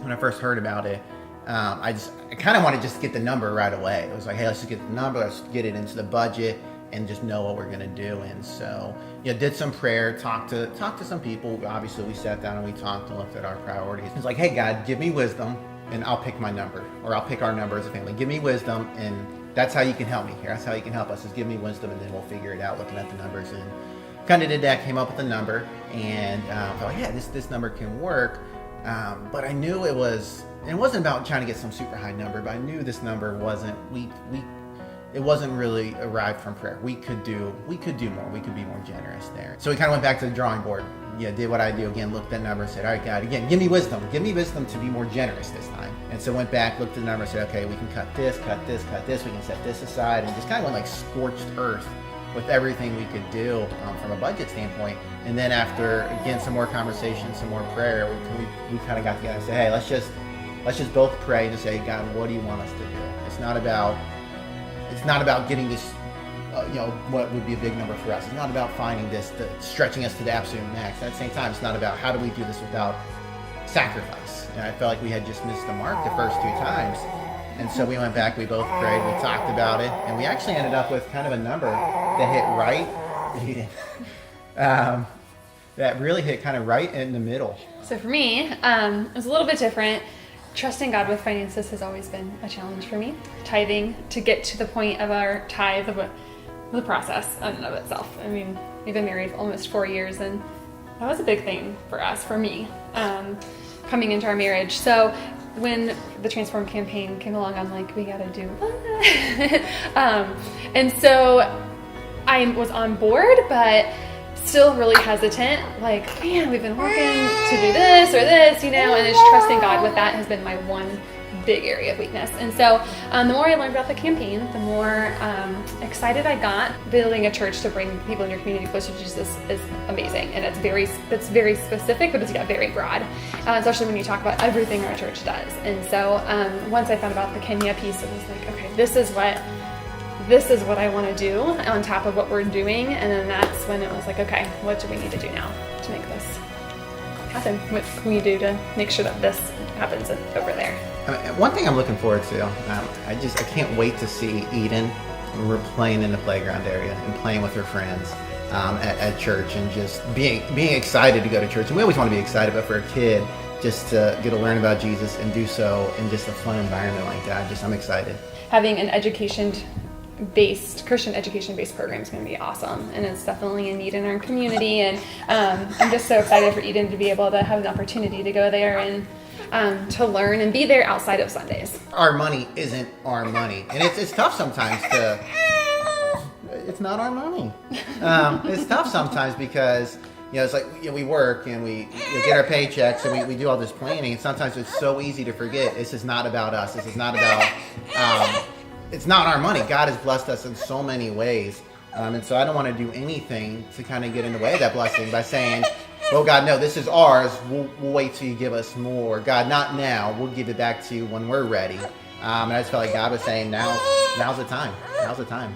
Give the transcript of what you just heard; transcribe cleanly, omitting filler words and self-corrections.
when I first heard about it, I kind of wanted to just get the number right away. It was like, hey, let's just get the number, let's get it into the budget, and just know what we're gonna do. And so, did some prayer, talked to some people. Obviously, we sat down and we talked and looked at our priorities. It's like, hey, God, give me wisdom, and I'll pick my number, or I'll pick our number as a family. Give me wisdom, and that's how you can help me here. That's how you can help us, is give me wisdom, and then we'll figure it out looking at the numbers. And kind of did that, came up with a number, and thought, like, yeah, this number can work. But I knew it wasn't about trying to get some super high number, but I knew this number wasn't, it wasn't really arrived from prayer. We could do more. We could be more generous there. So we kind of went back to the drawing board. Did what I do again, looked at that number, said, all right, God, again, give me wisdom to be more generous this time. And so went back, looked at the number, said, okay, we can cut this, we can set this aside, and just kind of went like scorched earth with everything we could do from a budget standpoint. And then after, again, some more conversation, some more prayer, we kind of got together and said, hey, let's just both pray and say, God, what do you want us to do? It's not about getting this, what would be a big number for us. It's not about finding this, stretching us to the absolute max. At the same time, it's not about how do we do this without sacrifice. And I felt like we had just missed the mark the first 2 times. And so we went back, we both prayed, we talked about it, and we actually ended up with kind of a number that hit right, that really hit kind of right in the middle. So for me, it was a little bit different. Trusting God with finances has always been a challenge for me. Tithing, to get to the point of our tithe, the process in and of itself. I mean, we've been married for almost 4 years, and that was a big thing for me, coming into our marriage. So when the Transform campaign came along, I'm like, we gotta do that. And so I was on board, but still really hesitant, like, man, we've been working to do this or this, and just trusting God with that has been my one big area of weakness. And so the more I learned about the campaign, the more excited I got. Building a church to bring people in your community closer to Jesus is amazing, and it's very specific, but it's very broad, especially when you talk about everything our church does. And so once I found about the Kenya piece, it was like, okay, this is what I want to do on top of what we're doing. And then that's when it was like, okay, what do we need to do now to make this happen? What can we do to make sure that this happens over there? One thing I'm looking forward to, I can't wait to see Eden playing in the playground area and playing with her friends at church, and just being excited to go to church. And we always want to be excited, but for a kid, just to get to learn about Jesus and do so in just a fun environment like that, I'm excited. Having an Christian education-based program is going to be awesome, and it's definitely a need in our community. And I'm just so excited for Eden to be able to have an opportunity to go there and to learn and be there outside of Sundays. Our money isn't our money, and it's tough sometimes it's not our money. It's tough sometimes because it's like we work and we get our paychecks and we do all this planning, and sometimes it's so easy to forget this is not about us. This is not about it's not our money. God has blessed us in so many ways. And so I don't want to do anything to kind of get in the way of that blessing by saying, well, God, no, this is ours. We'll wait till you give us more. God, not now. We'll give it back to you when we're ready. And I just felt like God was saying, now's the time. Now's the time.